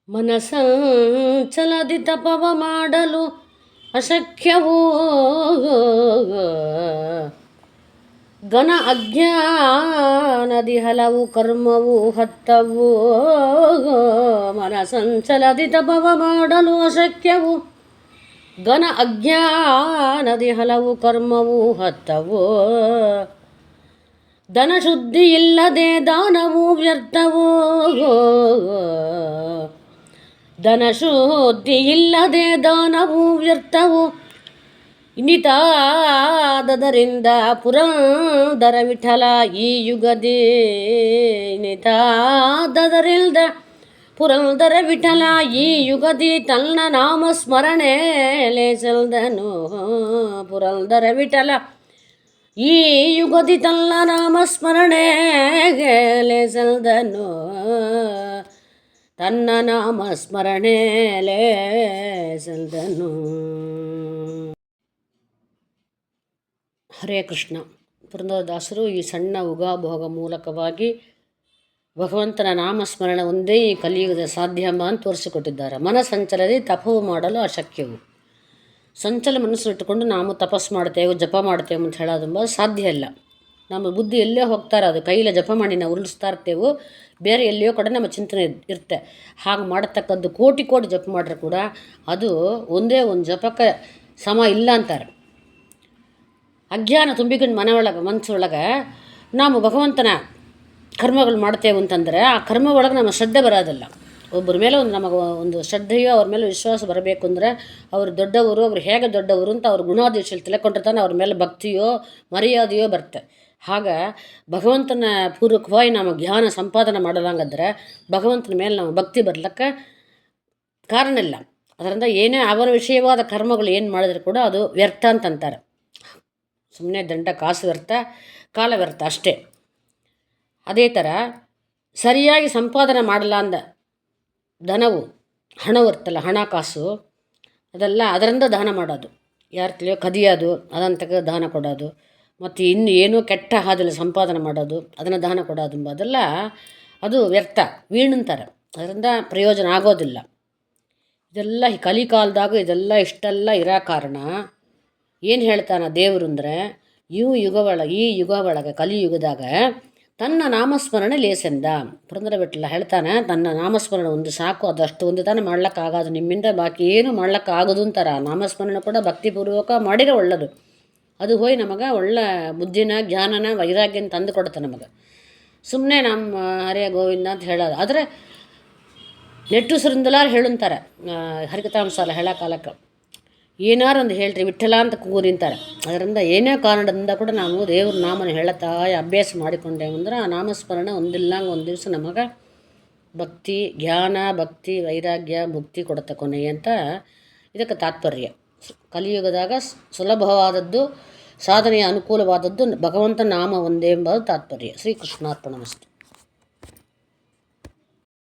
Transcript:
ಮನಸಂಚಲದಿ ತಪವ ಮಾಡಲು ಅಶಕ್ಯವೋ ಘನ ಅಜ್ಞಾನದಿ ಹಲವು ಕರ್ಮವು ಹತ್ತವು. ಮನಸಂಚಲದಿ ತಪವ ಮಾಡಲು ಅಶಕ್ಯವು ಘನ ಅಜ್ಞಾನದಿ ಹಲವು ಕರ್ಮವು ಹತ್ತವು. ಧನಶುದ್ಧಿ ಇಲ್ಲದೆ ದಾನವು ವ್ಯರ್ಥವೋ ಧನಶುದ್ಧಿ ಇಲ್ಲದೆ ದಾನವು ವ್ಯರ್ಥವು. ಇನಿತಾದದರಿಂದ ಪುರಂದರ ವಿಠಲ ಈ ಯುಗದಿ ಇನಿತಾದದರಿಂದ ಪುರಂದರ ವಿಠಲ ಈ ಯುಗದಿ ತನ್ನ ನಾಮ ಸ್ಮರಣೆ ಲೇಸಲ್ದನು. ಪುರಂದರ ವಿಠಲ ಈ ಯುಗದಿ ತನ್ನ ನಾಮ ಸ್ಮರಣೆ ಲೇಸಲ್ದನು. ತನ್ನ ನಾಮ ಸ್ಮರಣೆ ಲೇಸಲ್ದನು. ಹರೇ ಕೃಷ್ಣ. ಪುರಂದರದಾಸರು ಈ ಸಣ್ಣ ಉಗಾಭೋಗ ಮೂಲಕವಾಗಿ ಭಗವಂತನ ನಾಮಸ್ಮರಣೆ ಒಂದೇ ಈ ಕಲಿಯುಗದ ಸಾಧ್ಯ ಎಂಬ ಅಂತ ತೋರಿಸಿಕೊಟ್ಟಿದ್ದಾರೆ. ಮನಸಂಚಲದಿ ತಪವು ಮಾಡಲು ಅಶಕ್ಯವು. ಸಂಚಲ ಮನಸ್ಸನ್ನಿಟ್ಟುಕೊಂಡು ನಾವು ತಪಸ್ಸು ಮಾಡ್ತೇವೆ, ಜಪ ಮಾಡ್ತೇವೆ ಅಂತ ಹೇಳೋದೆಂಬ ಸಾಧ್ಯ ಇಲ್ಲ. ನಮ್ಮ ಬುದ್ಧಿ ಎಲ್ಲೇ ಹೋಗ್ತಾರೆ, ಅದು ಕೈಯಲ್ಲಿ ಜಪ ಮಾಡಿ ನಾವು ಉರುಳಿಸ್ತಾ ಇರ್ತೇವೆ, ಬೇರೆ ಎಲ್ಲಿಯೋ ಕಡೆ ನಮ್ಮ ಚಿಂತನೆ ಇರುತ್ತೆ. ಹಾಗೆ ಮಾಡತಕ್ಕದ್ದು ಕೋಟಿ ಕೋಟಿ ಜಪ ಮಾಡ್ರೆ ಕೂಡ ಅದು ಒಂದೇ ಒಂದು ಜಪಕ್ಕೆ ಸಮ ಇಲ್ಲ ಅಂತಾರೆ. ಅಜ್ಞಾನ ತುಂಬಿಕೊಂಡು ಮನಸ್ಸೊಳಗೆ ನಾವು ಭಗವಂತನ ಕರ್ಮಗಳು ಮಾಡ್ತೇವೆ ಅಂತಂದರೆ ಆ ಕರ್ಮ ಒಳಗೆ ನಮ್ಮ ಶ್ರದ್ಧೆ ಬರೋದಿಲ್ಲ. ಒಬ್ಬರ ಮೇಲೆ ನಮಗೆ ಒಂದು ಶ್ರದ್ಧೆಯೋ ಅವ್ರ ಮೇಲೆ ವಿಶ್ವಾಸ ಬರಬೇಕು ಅಂದರೆ ಅವರು ದೊಡ್ಡವರು, ಅವ್ರು ಹೇಗೆ ದೊಡ್ಡವರು ಅಂತ ಅವ್ರ ಗುಣಾದೇಶದಲ್ಲಿ ತಿಳ್ಕೊಂಡಿರ್ತಾನೆ, ಅವ್ರ ಮೇಲೆ ಭಕ್ತಿಯೋ ಮರ್ಯಾದೆಯೋ ಬರುತ್ತೆ. ಹಾಗೆ ಭಗವಂತನ ಪೂರ್ವಕವಾಗಿ ನಾವು ಜ್ಞಾನ ಸಂಪಾದನೆ ಮಾಡಲಾಂಗದ್ರೆ ಭಗವಂತನ ಮೇಲೆ ನಾವು ಭಕ್ತಿ ಬರ್ಲಿಕ್ಕೆ ಕಾರಣ ಇಲ್ಲ. ಅದರಿಂದ ಏನೇ ಅವನ ವಿಷಯವಾದ ಕರ್ಮಗಳು ಏನು ಮಾಡಿದ್ರೆ ಕೂಡ ಅದು ವ್ಯರ್ಥ ಅಂತಂತಾರೆ. ಸುಮ್ಮನೆ ದಂಡ ಕಾಸು ವ್ಯರ್ಥ, ಕಾಲ ವ್ಯರ್ಥ ಅಷ್ಟೇ. ಅದೇ ಥರ ಸರಿಯಾಗಿ ಸಂಪಾದನೆ ಮಾಡಲ್ಲ ಅಂದ ಧನವು ಹಣವು ಇರ್ತಲ್ಲ, ಹಣಕಾಸು ಅದೆಲ್ಲ ಅದರಿಂದ ದಾನ ಮಾಡೋದು, ಯಾರು ತಿಳಿಯೋ ಕದಿಯೋದು ಅದಂತಕ್ಕೆ ದಾನ ಕೊಡೋದು, ಮತ್ತು ಇನ್ನು ಏನೂ ಕೆಟ್ಟ ಹಾದಿಯಲ್ಲಿ ಸಂಪಾದನೆ ಮಾಡೋದು ಅದನ್ನು ದಾನ ಕೊಡೋದು ಅದೆಲ್ಲ ಅದು ವ್ಯರ್ಥ, ವೀಣಂತಾರೆ. ಅದರಿಂದ ಪ್ರಯೋಜನ ಆಗೋದಿಲ್ಲ. ಇದೆಲ್ಲ ಈ ಕಲಿಕಾಲದಾಗ ಇದೆಲ್ಲ ಇಷ್ಟೆಲ್ಲ ಇರೋ ಕಾರಣ ಏನು ಹೇಳ್ತಾನೆ ದೇವರು ಅಂದರೆ, ಈ ಯುಗ ಒಳಗೆ ಕಲಿಯುಗದಾಗ ತನ್ನ ನಾಮಸ್ಮರಣೆ ಲೇಸೆಂದ. ಪುರಂದರ ವಿಠಲ ಹೇಳ್ತಾನೆ, ತನ್ನ ನಾಮಸ್ಮರಣೆ ಒಂದು ಸಾಕು, ಅದಷ್ಟು ಒಂದು ತಾನೇ ಮಾಡ್ಲಿಕ್ಕಾಗೋದು, ನಿಮ್ಮಿಂದ ಬಾಕಿ ಏನು ಮಾಡ್ಲಿಕ್ಕಾಗೋದು ಅಂತಾರೆ. ನಾಮಸ್ಮರಣೆ ಕೂಡ ಭಕ್ತಿಪೂರ್ವಕ ಮಾಡಿರೋ ಒಳ್ಳೆಯದು. ಅದು ಹೋಗಿ ನಮಗೆ ಒಳ್ಳೆ ಬುದ್ಧಿನ, ಜ್ಞಾನನ, ವೈರಾಗ್ಯನ ತಂದು ಕೊಡುತ್ತೆ ನಮಗೆ. ಸುಮ್ಮನೆ ನಮ್ಮ ಹರೇ ಗೋವಿಂದ ಅಂತ ಹೇಳೋದು. ಆದರೆ ನೆಟ್ಟುಸರಿಂದಲಾರು ಹೇಳುಂತಾರೆ ಹರಿಕಥಾಂಸಾಲ ಹೇಳೋ ಕಾಲಕ್ಕೆ ಏನಾರು ಒಂದು ಹೇಳ್ರಿ ವಿಠಲ ಅಂತ ಕೂಗು ನಿಂತಾರೆ. ಅದರಿಂದ ಏನೇ ಕಾರಣದಿಂದ ಕೂಡ ನಾವು ದೇವ್ರ ನಾಮನ ಹೇಳತ್ತಾ ಅಭ್ಯಾಸ ಮಾಡಿಕೊಂಡೇವು ಅಂದ್ರೆ ಆ ನಾಮಸ್ಮರಣೆ ಒಂದಿಲ್ಲಂಗೆ ಒಂದು ದಿವಸ ನಮಗೆ ಭಕ್ತಿ, ಜ್ಞಾನ, ಭಕ್ತಿ, ವೈರಾಗ್ಯ, ಮುಕ್ತಿ ಕೊಡುತ್ತೆ ಕೊನೆಗೆ ಅಂತ ಇದಕ್ಕೆ ತಾತ್ಪರ್ಯ. ಕಲಿಯುಗದಾಗ ಸುಲಭವಾದದ್ದು, ಸಾಧನೆಯ ಅನುಕೂಲವಾದದ್ದು ಭಗವಂತ ನಾಮ ಒಂದೇ ಎಂಬುದು ತಾತ್ಪರ್ಯ. ಶ್ರೀಕೃಷ್ಣಾರ್ಪಣಮಸ್ತು.